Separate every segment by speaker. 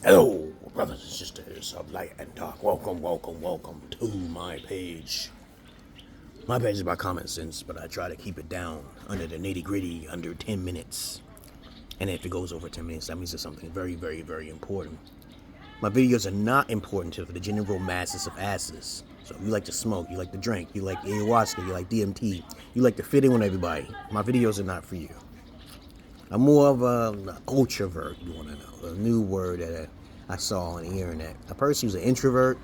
Speaker 1: Hello, brothers and sisters of light and dark. Welcome to my page. My page is about common sense, but I try to keep it down under the nitty gritty, under 10 minutes. And if it goes over 10 minutes, that means it's something very important. My videos are not important to the general masses of asses. So if you like to smoke, you like to drink, you like ayahuasca, you like DMT, you like to fit in with everybody, my videos are not for you. I'm more of an ultravert, you want to know, a new word that I saw on the internet. A person who's an introvert,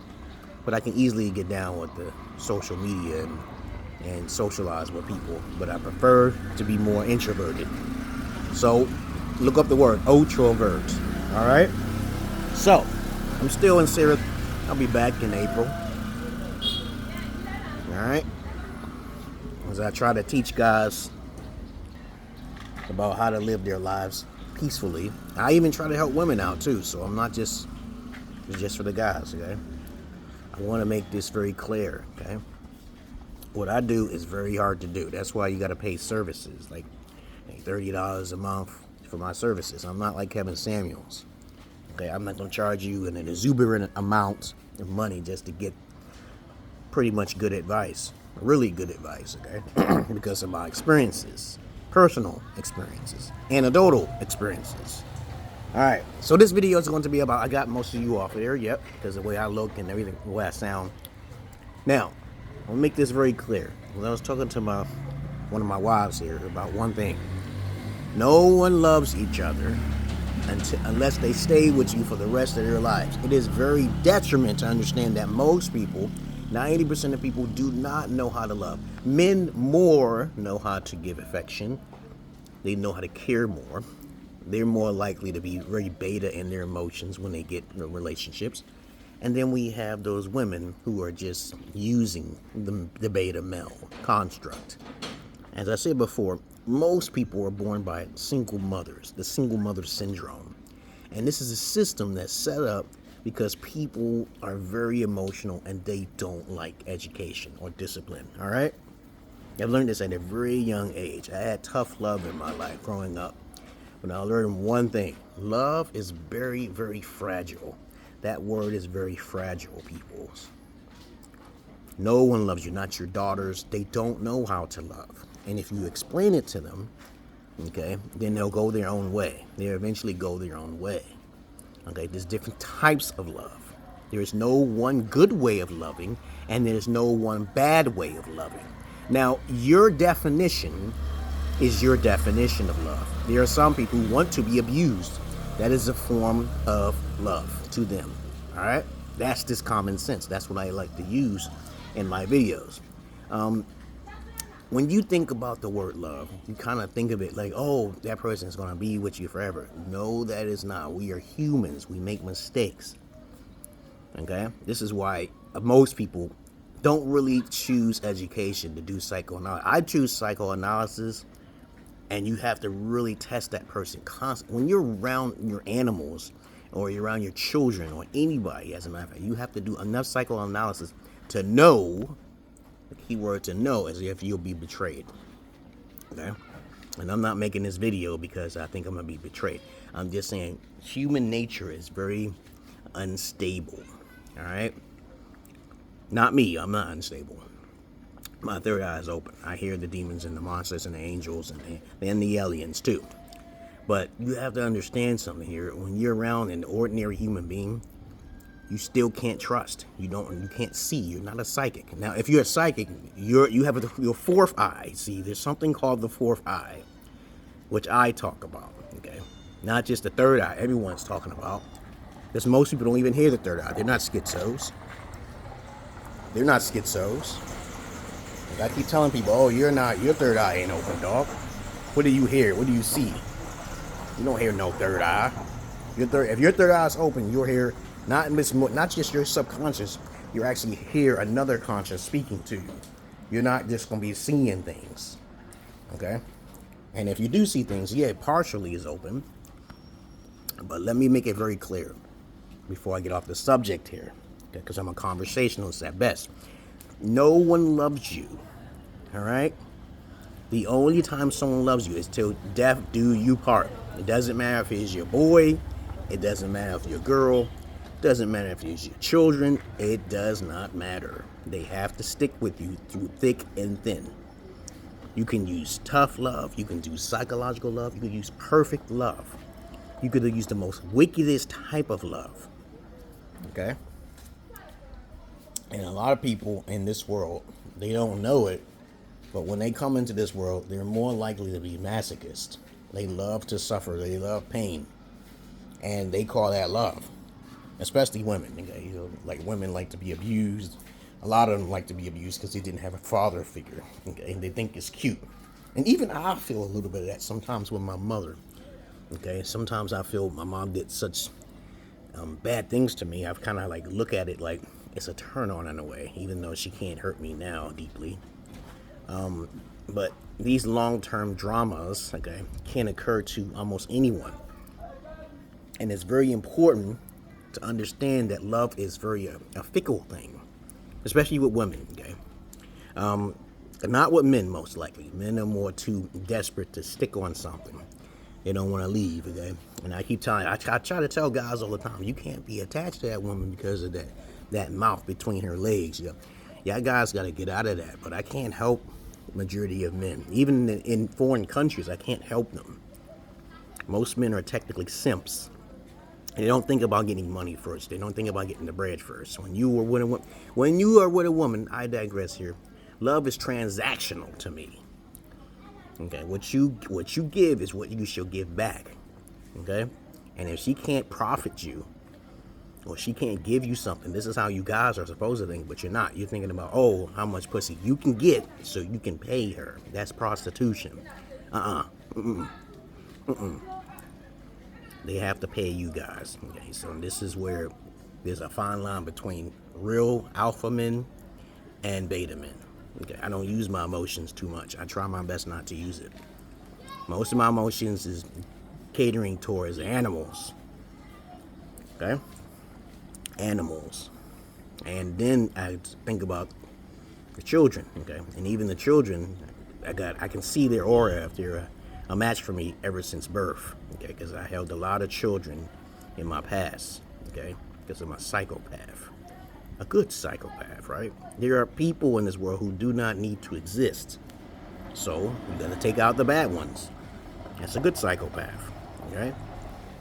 Speaker 1: but I can easily get down with the social media and socialize with people, but I prefer to be more introverted. So look up the word ultravert, all right? So I'm still in Syria. I'll be back in April, all right? As I try to teach guys about how to live their lives peacefully. I even try to help women out too, so I'm not just for the guys, okay? I want to make this very clear, okay? What I do is very hard to do. That's why you got to pay services, like $30 a month for my services. I'm not like Kevin Samuels, okay? I'm not going to charge you an exuberant amount of money just to get pretty much good advice, really good advice, okay? Because of my experiences. Personal experiences, anecdotal experiences. All right, so this video is going to be about, I got most of you off there, yep, because of the way I look and everything, the way I sound. Now, I'll make this very clear. When I was talking to one of my wives here about one thing. No one loves each other unless they stay with you for the rest of their lives. It is very detriment to understand that most people, 90% of people, do not know how to love. Men more know how to give affection. They know how to care more. They're more likely to be very beta in their emotions when they get in relationships. And then we have those women who are just using the beta male construct. As I said before, most people are born by single mothers, the single mother syndrome. And this is a system that's set up because people are very emotional and they don't like education or discipline, all right? I've learned this at a very young age. I had tough love in my life growing up. But I learned one thing. Love is very fragile. That word is very fragile, people. No one loves you, not your daughters. They don't know how to love. And if you explain it to them, okay, then they'll go their own way. They'll eventually go their own way. Okay, there's different types of love. There is no one good way of loving, and there's no one bad way of loving. Now, your definition is your definition of love. There are some people who want to be abused. That is a form of love to them. All right? That's just common sense. That's what I like to use in my videos. When you think about the word love, you kind of think of it like, oh, that person is going to be with you forever. No, that is not. We are humans. We make mistakes. Okay? This is why most people don't really choose education to do psychoanalysis. I choose psychoanalysis, and you have to really test that person constantly. When you're around your animals or you're around your children or anybody, as a matter of fact, you have to do enough psychoanalysis to know. The key word to know is if you'll be betrayed. Okay? And I'm not making this video because I think I'm going to be betrayed. I'm just saying human nature is very unstable. All right? Not me. I'm not unstable. My third eye is open. I hear the demons and the monsters and the angels and the aliens too. But you have to understand something here. When you're around an ordinary human being, you still can't trust. You can't see. You're not a psychic. Now, if you're a psychic, you have your fourth eye. See, there's something called the fourth eye, which I talk about. Okay, not just the third eye. Everyone's talking about, because most people don't even hear the third eye. They're not schizos. They're not schizos. Like I keep telling people, oh, your third eye ain't open, dog. What do you hear? What do you see? You don't hear no third eye. If your third eye is open, you'll hear not just your subconscious, you actually hear another conscious speaking to you. You're not just going to be seeing things, okay? And if you do see things, yeah, partially is open. But let me make it very clear before I get off the subject here, because I'm a conversationalist at best. No one loves you, all right? The only time someone loves you is till death do you part. It doesn't matter if he's your boy, It doesn't matter if you're a girl. It doesn't matter if it's your children. It does not matter. They have to stick with you through thick and thin. You can use tough love. You can use psychological love. You can use perfect love. You could use the most wickedest type of love. Okay? And a lot of people in this world, they don't know it, but when they come into this world, they're more likely to be masochists. They love to suffer. They love pain. And they call that love. Especially women. Okay? Like women like to be abused. A lot of them like to be abused because they didn't have a father figure. Okay? And they think it's cute. And even I feel a little bit of that sometimes with my mother. Okay? Sometimes I feel my mom did such bad things to me. I've kind of like look at it like it's a turn on in a way, even though she can't hurt me now deeply. But these long-term dramas, okay, can occur to almost anyone. And it's very important to understand that love is very a fickle thing, especially with women, okay? Not with men, most likely. Men are more too desperate to stick on something. They don't want to leave, okay? And I keep telling, I try to tell guys all the time, you can't be attached to that woman because of that mouth between her legs. Yeah, guys got to get out of that. But I can't help the majority of men. Even in foreign countries, I can't help them. Most men are technically simps. They don't think about getting money first. They don't think about getting the bread first. When you are with a woman, I digress here. Love is transactional to me. Okay, what you give is what you shall give back. Okay, and if she can't profit you, or she can't give you something, this is how you guys are supposed to think, but you're not. You're thinking about, oh, how much pussy you can get so you can pay her. That's prostitution. They have to pay you guys. Okay, so this is where there's a fine line between real alpha men and beta men. Okay, I don't use my emotions too much. I try my best not to use it. Most of my emotions is catering towards animals. Okay? Animals. And then I think about the children. Okay? And even the children, I can see their aura if they're a match for me ever since birth. Okay? Because I held a lot of children in my past. Okay? Because I'm a psychopath. A good psychopath, right? There are people in this world who do not need to exist. So, you gotta take out the bad ones. That's a good psychopath, okay?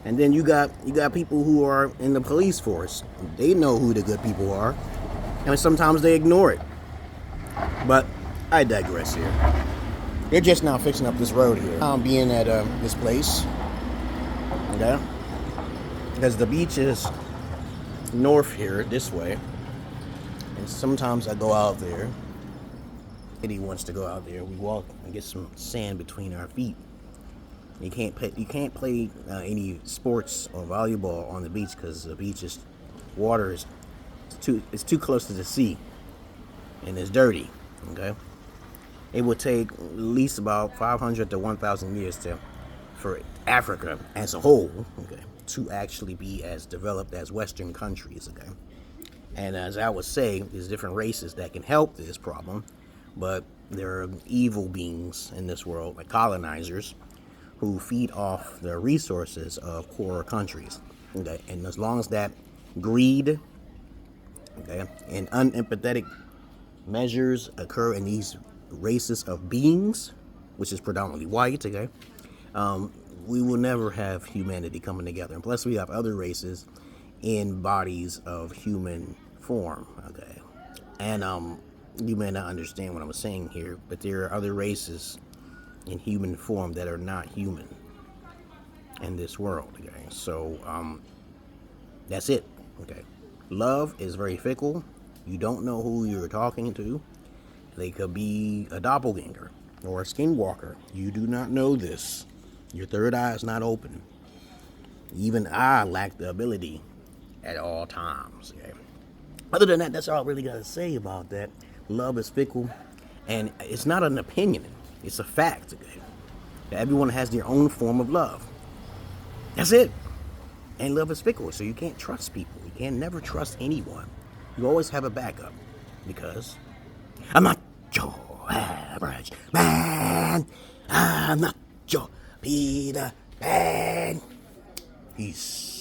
Speaker 1: And then you got people who are in the police force. They know who the good people are. And sometimes they ignore it. But I digress here. They're just now fixing up this road here. I'm being at this place, okay? Because the beach is north here, this way. And sometimes I go out there. Eddie wants to go out there. We walk and get some sand between our feet. You can't play any sports or volleyball on the beach because the beach is water is too close to the sea, and it's dirty. Okay, it would take at least about 500 to 1,000 years for Africa as a whole, okay, to actually be as developed as Western countries. Okay. And as I would say, there's different races that can help this problem, but there are evil beings in this world, like colonizers, who feed off the resources of poorer countries. Okay? And as long as that greed, okay, and unempathetic measures occur in these races of beings, which is predominantly white, okay, we will never have humanity coming together. And plus, we have other races in bodies of human form, okay? And you may not understand what I'm saying here, but there are other races in human form that are not human in this world, okay? So that's it, okay? Love is very fickle. You don't know who you're talking to. They could be a doppelganger or a skinwalker. You do not know this. Your third eye is not open. Even I lack the ability at all times, okay? Other than that, that's all I really got to say about that. Love is fickle, and it's not an opinion. It's a fact, okay? Everyone has their own form of love. That's it. And love is fickle, so you can't trust people. You can never trust anyone. You always have a backup, because I'm not your average man. I'm not your Peter Pan. Peace.